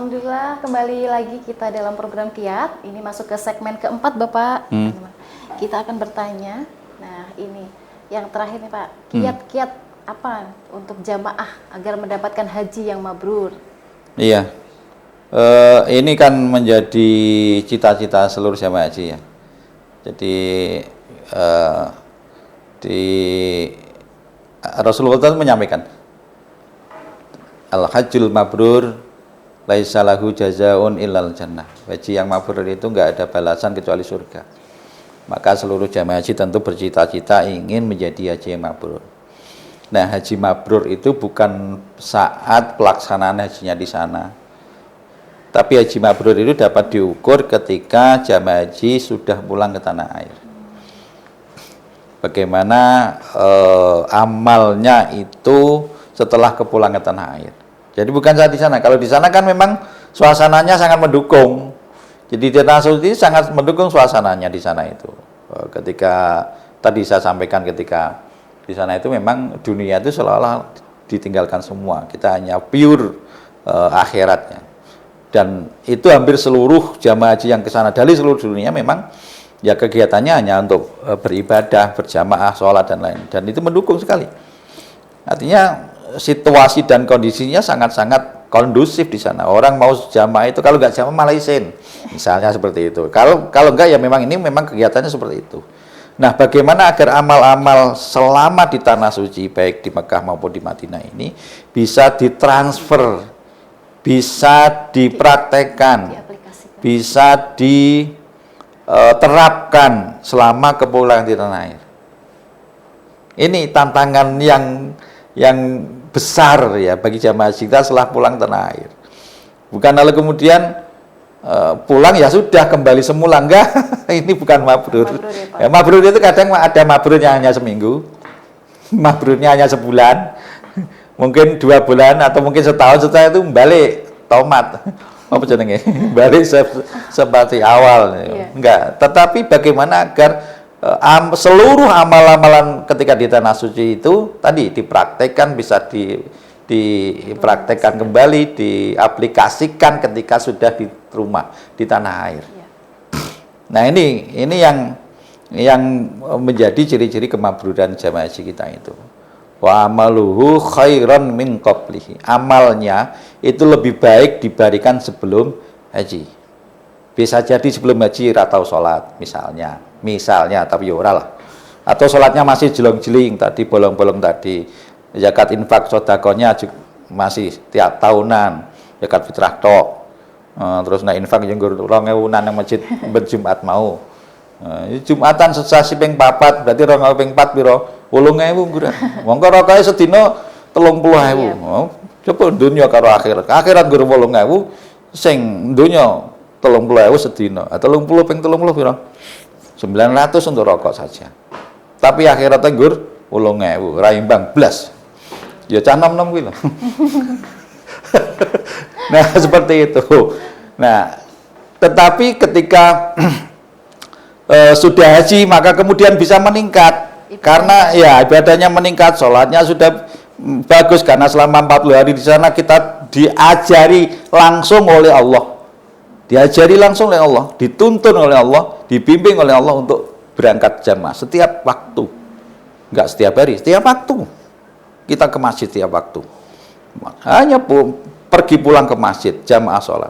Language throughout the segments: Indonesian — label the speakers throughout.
Speaker 1: Alhamdulillah kembali lagi kita dalam program Kiat. Ini masuk ke segmen keempat Bapak. Kita akan bertanya. Nah ini yang terakhir nih Pak. Kiat-kiat apa untuk jamaah agar mendapatkan haji yang mabrur?
Speaker 2: Iya. Ini kan menjadi cita-cita seluruh jamaah haji ya. Jadi di Rasulullah SAW menyampaikan Al-Hajjul Mabrur laisa lahu jazaun illal jannah. Haji yang mabrur itu enggak ada balasan kecuali surga. Maka seluruh jamaah haji tentu bercita-cita ingin menjadi haji yang mabrur. Nah, haji mabrur itu bukan saat pelaksanaan hajinya di sana. Tapi haji mabrur itu dapat diukur ketika jamaah haji sudah pulang ke tanah air. Bagaimana amalnya itu setelah kepulangan ke tanah air. Jadi bukan saat di sana. Kalau di sana kan memang suasananya sangat mendukung. Jadi di Tanah Suci sangat mendukung suasananya di sana itu. Ketika tadi saya sampaikan ketika di sana itu memang dunia itu seolah-olah ditinggalkan semua. Kita hanya pure akhiratnya. Dan itu hampir seluruh jamaah haji yang ke sana dari seluruh dunia memang ya kegiatannya hanya untuk beribadah, berjamaah, sholat dan lain. Dan itu mendukung sekali. Artinya situasi dan kondisinya sangat-sangat kondusif di sana. Orang mau jamaah itu kalau nggak jamaah malah isin. Misalnya seperti itu. Kalau enggak ya memang ini memang kegiatannya seperti itu. Nah, bagaimana agar amal-amal selama di Tanah Suci baik di Mekah maupun di Madinah ini bisa ditransfer, bisa dipraktekkan, bisa diterapkan selama kepulangan di tanah air. Ini tantangan yang besar ya bagi jamaah haji kita setelah pulang tanah air. Bukan lalu kemudian pulang ya sudah kembali semula, enggak. Ini bukan mabrur. Ya, mabrur itu kadang ada mabrurnya hanya seminggu, mabrurnya hanya sebulan, mungkin 2 bulan atau mungkin setahun, setelah itu balik tomat. Apa jenenge? Balik seperti awal. Enggak. Tetapi bagaimana agar seluruh amal-amalan ketika di Tanah Suci itu tadi dipraktekkan, bisa dipraktekkan kembali, diaplikasikan ketika sudah di rumah di tanah air. Nah ini yang menjadi ciri-ciri kemabruran jamaah haji kita itu. Wa amaluhu khairan min qablihi. Amalnya itu lebih baik dibandingkan sebelum haji. Bisa jadi sebelum haji ratau sholat misalnya tapi ya ora lah. Atau sholatnya masih jelong-jeling tadi, bolong-bolong tadi. Zakat infak sedekahnya masih tiap tahunan, zakat fitrah tok. Terus infak yang nggur 2000-an nang masjid berjumat mau. Jumatan sesasi ping 4 berarti 2000 ping 4 pira? 8000 nggur. Monggo rokae sedina 30.000. Coba dunya karo akhirat. Akhirat nggur 8000 sing dunya 30.000 sedina. 30 ping 30 pira? 900 untuk rokok saja. Tapi akhiratnya nggur 80.000, ra imbang blas. Ya cah nom-nom kuwi lho. Nah, seperti itu. Nah, tetapi ketika sudah haji maka kemudian bisa meningkat. Karena ya ibadahnya meningkat, sholatnya sudah bagus karena selama 40 hari di sana kita diajari langsung oleh Allah. Diajari langsung oleh Allah, dituntun oleh Allah, dibimbing oleh Allah untuk berangkat jamaah setiap waktu. Enggak setiap hari, setiap waktu. Kita ke masjid setiap waktu. Hanya pergi pulang ke masjid, jamaah sholat.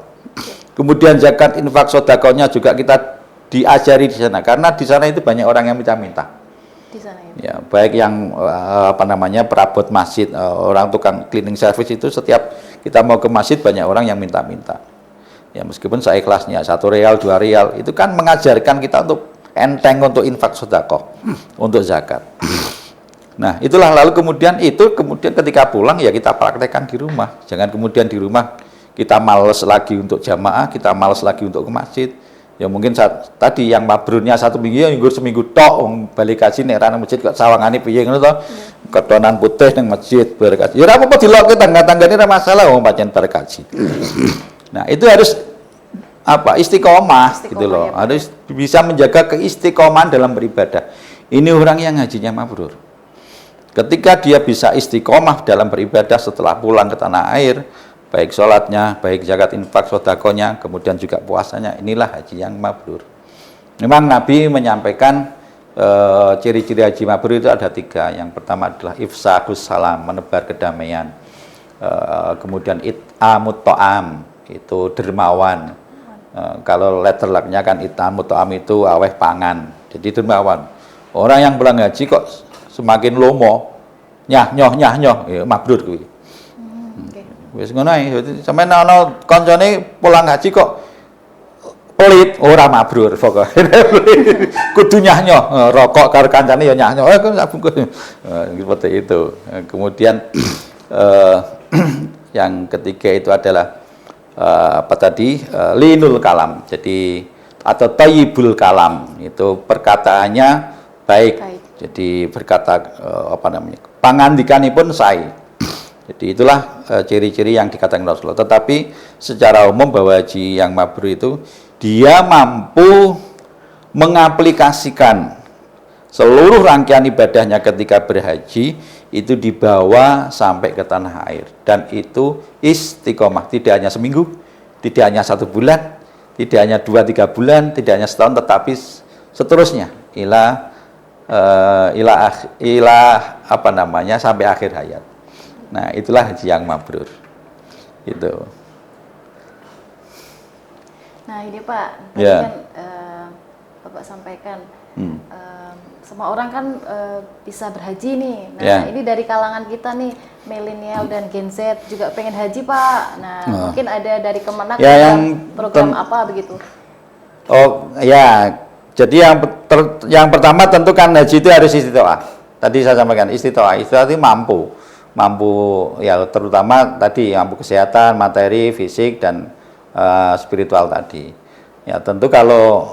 Speaker 2: Kemudian zakat infak sedekahnya juga kita diajari di sana karena di sana itu banyak orang yang minta-minta. Di sana ya, baik yang perabot masjid, orang tukang cleaning service itu setiap kita mau ke masjid banyak orang yang minta-minta. Ya meskipun seikhlasnya 1 real, 2 real itu kan mengajarkan kita untuk enteng untuk infak sedekah, untuk zakat. Nah, itulah lalu kemudian ketika pulang ya kita praktekkan di rumah. Jangan kemudian di rumah kita malas lagi untuk jamaah, kita malas lagi untuk ke masjid. Ya mungkin tadi yang mabrurnya 1 minggu ya nggur seminggu tok balik kaji nek ra nang masjid kok sawangane piye ngono to. Kedonan putih nang masjid berkaji. Ya ora apa-apa dilokke tangga-tanggane ora masalah wong pancen berkaji. Nah, itu harus istiqomah gitu loh. Ya, harus bisa menjaga keistiqomahan dalam beribadah. Ini orang yang hajinya mabrur. Ketika dia bisa istiqomah dalam beribadah setelah pulang ke tanah air, baik sholatnya, baik zakat infak sodakonya, kemudian juga puasanya. Inilah haji yang mabrur. Memang Nabi menyampaikan ciri-ciri haji mabrur itu ada 3. Yang pertama adalah ifsakus salam, menebar kedamaian. Kemudian it'amut ta'am, itu dermawan. Kalau letter luck-nya kan it'amut ta'am itu aweh pangan. Jadi dermawan. Orang yang pulang haji kok semakin lomo, nyah nyoh ya mabrur kuwi. Wis ngono ae. Sampeyan ana kancane pulang haji kok pelit, ora mabrur pokoke. Kudu nyah-nyoh, rokok karo kancane ya nyah-nyoh. Seperti itu. Kemudian yang ketiga itu adalah apa tadi? Linul kalam. Jadi atau thayyibul kalam. Itu perkataannya baik. Jadi berkata apa namanya? Pangandikanipun sae. Jadi itulah ciri-ciri yang dikatakan Rasulullah. Tetapi secara umum bahwa haji yang mabrur itu dia mampu mengaplikasikan seluruh rangkaian ibadahnya ketika berhaji itu dibawa sampai ke tanah air. Dan itu istiqomah, tidak hanya seminggu, tidak hanya 1 bulan, tidak hanya 2-3 bulan, tidak hanya setahun, tetapi seterusnya apa namanya sampai akhir hayat. Nah, itulah haji yang mabrur. Gitu.
Speaker 1: Nah, ini Pak, tadi kan Bapak sampaikan semua orang kan bisa berhaji nih. Nah, ini dari kalangan kita nih, milenial dan Gen Z juga pengen haji, Pak. Nah, mungkin ada dari Kemenak program apa begitu?
Speaker 2: Oh, ya. Jadi yang pertama tentu kan haji itu harus istitoah. Tadi saya sampaikan istitoah itu mampu ya, terutama tadi mampu kesehatan, materi, fisik dan spiritual tadi. Ya tentu kalau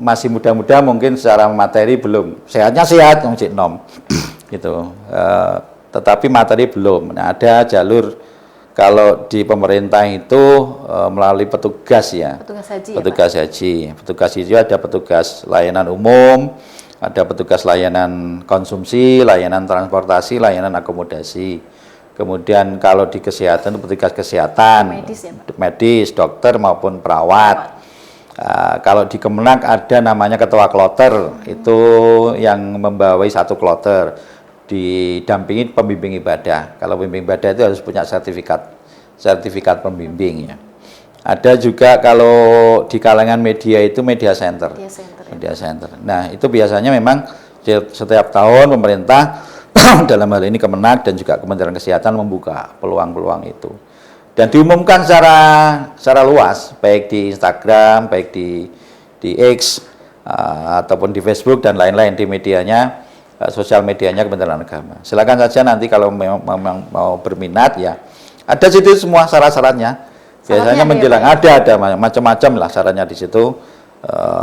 Speaker 2: masih muda-muda mungkin secara materi belum, sehatnya sehat cik nom gitu. Tetapi materi belum. Nah, ada jalur kalau di pemerintah itu melalui petugas ya. Petugas haji. Petugas haji ada petugas layanan umum, ada petugas layanan konsumsi, layanan transportasi, layanan akomodasi. Kemudian kalau di kesehatan, petugas kesehatan, medis, dokter maupun perawat. Kalau di Kemenak ada namanya ketua kloter, itu yang membawai 1 kloter, didampingi pembimbing ibadah. Kalau pembimbing ibadah itu harus punya sertifikat pembimbing ya. Ada juga kalau di kalangan media itu media center. Nah, itu biasanya memang setiap tahun pemerintah dalam hal ini Kemenak dan juga Kementerian Kesehatan membuka peluang-peluang itu. Dan diumumkan secara luas, baik di Instagram, baik di X ataupun di Facebook dan lain-lain di medianya, sosial medianya Kementerian Agama. Silakan saja nanti kalau memang mau berminat ya. Ada situ semua syarat-syaratnya. Biasanya menjelang ada macam-macam lah syaratnya di situ.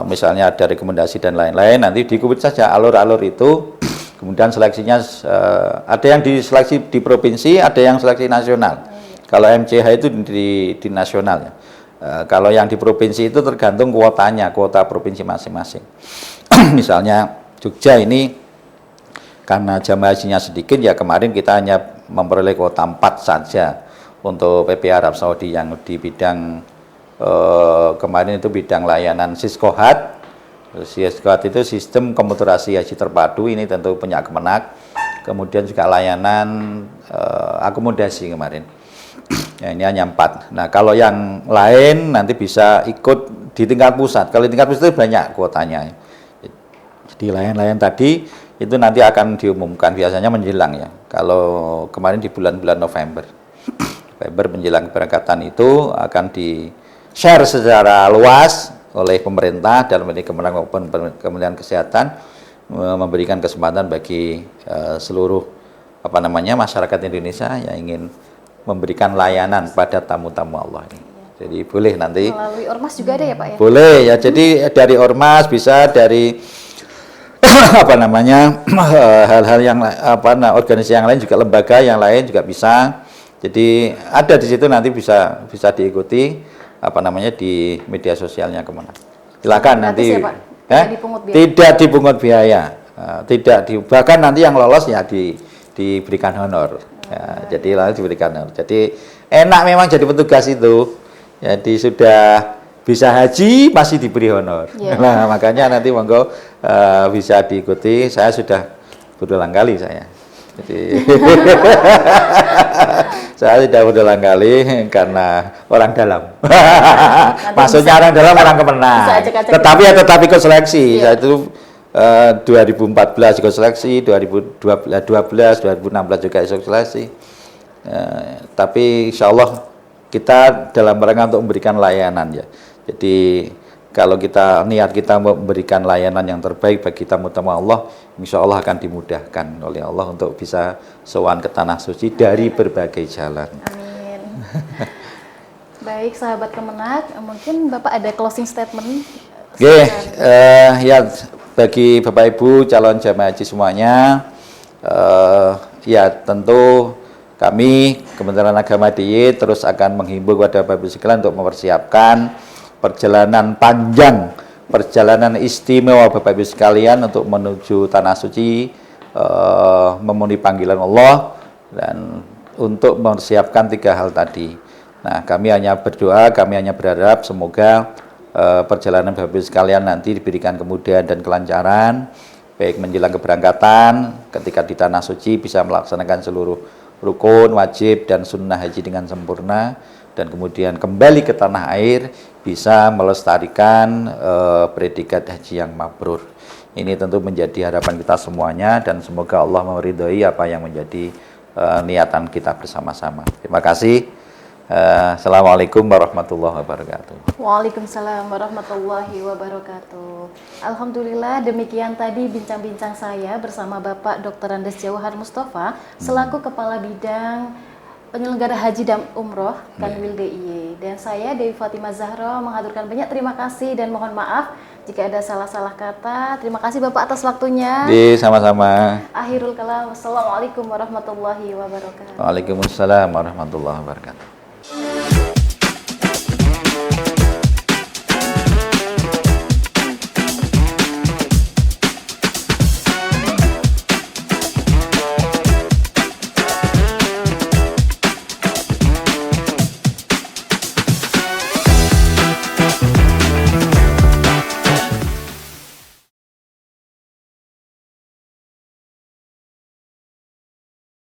Speaker 2: Misalnya ada rekomendasi dan lain-lain, nanti diikuti saja alur-alur itu. Kemudian seleksinya ada yang diseleksi di provinsi, ada yang seleksi nasional. Kalau MCH itu di nasional ya. Kalau yang di provinsi itu tergantung kuotanya, kuota provinsi masing-masing. Misalnya Jogja ini karena jamaah hajinya sedikit ya, kemarin kita hanya memperoleh kuota 4 saja untuk PP Arab Saudi yang di bidang kemarin itu bidang layanan Siskohat. Siskohat itu sistem komputerasi haji terpadu, ini tentu punya Kemenak. Kemudian juga layanan akomodasi kemarin. Ya, ini hanya 4. Nah, kalau yang lain nanti bisa ikut di tingkat pusat. Kalau di tingkat pusat itu banyak kuotanya. Jadi lain-lain tadi itu nanti akan diumumkan biasanya menjelang ya. Kalau kemarin di bulan-bulan November menjelang keberangkatan itu akan di-share secara luas oleh pemerintah dalam ini Kemenak maupun Kementerian Kesehatan, memberikan kesempatan bagi seluruh masyarakat Indonesia yang ingin memberikan layanan pada tamu-tamu Allah ini. Jadi boleh nanti
Speaker 1: melalui ormas juga ada ya Pak ya?
Speaker 2: Boleh ya. Jadi dari ormas bisa dari hal-hal yang organisasi yang lain juga, lembaga yang lain juga bisa. Jadi ada di situ nanti bisa diikuti di media sosialnya Kemenak. Silakan nanti.
Speaker 1: Ya,
Speaker 2: tidak dipungut biaya. Bahkan nanti yang lolos ya diberikan honor. Ya, jadi langsung diberikan honor. Jadi enak memang jadi petugas itu. Jadi sudah bisa haji masih diberi honor.
Speaker 1: Iya.
Speaker 2: Nah, makanya nanti monggo bisa diikuti. Saya sudah berulang kali saya. Jadi saya tidak berulang kali karena orang dalam. Maksudnya orang dalam orang kemenang.
Speaker 1: bisa ajak-ajak
Speaker 2: Tetapi
Speaker 1: kita.
Speaker 2: ya tetap ikut seleksi.
Speaker 1: Iya.
Speaker 2: Saya itu 2014 ikut seleksi, 2012, 2016 juga ikut seleksi. Tapi insya Allah kita dalam rangka untuk memberikan layanan ya. Jadi kalau kita niat kita memberikan layanan yang terbaik bagi tamu-tamu Allah, insya Allah akan dimudahkan oleh Allah untuk bisa sowan ke tanah suci dari berbagai jalan.
Speaker 1: Amin. Baik, sahabat Kemenak, mungkin Bapak ada closing statement?
Speaker 2: Oke, ya bagi Bapak Ibu calon jamaah haji semuanya, ya tentu kami Kementerian Agama DIY terus akan menghimbau kepada Bapak Ibu sekalian untuk mempersiapkan perjalanan panjang, perjalanan istimewa Bapak Ibu sekalian untuk menuju tanah suci, memenuhi panggilan Allah dan untuk mempersiapkan 3 hal tadi. Nah, kami hanya berdoa, kami hanya berharap semoga perjalanan Bapak Ibu sekalian nanti diberikan kemudahan dan kelancaran, baik menjelang keberangkatan, ketika di tanah suci bisa melaksanakan seluruh rukun, wajib, dan sunnah haji dengan sempurna, dan kemudian kembali ke tanah air bisa melestarikan predikat haji yang mabrur. Ini tentu menjadi harapan kita semuanya dan semoga Allah meridhai apa yang menjadi niatan kita bersama-sama. Terima kasih. Assalamualaikum warahmatullahi wabarakatuh.
Speaker 1: Waalaikumsalam warahmatullahi wabarakatuh. Alhamdulillah, demikian tadi bincang-bincang saya bersama Bapak Dr. Andes Jauhar Mustafa selaku Kepala Bidang Penyelenggara Haji dan Umroh Kanwil DIY. Dan saya Dewi Fatimah Zahra mengaturkan banyak terima kasih dan mohon maaf jika ada salah-salah kata. Terima kasih Bapak atas waktunya.
Speaker 2: Sama-sama.
Speaker 1: Akhirul kalam. Wassalamualaikum warahmatullahi wabarakatuh.
Speaker 2: Waalaikumsalam warahmatullahi wabarakatuh.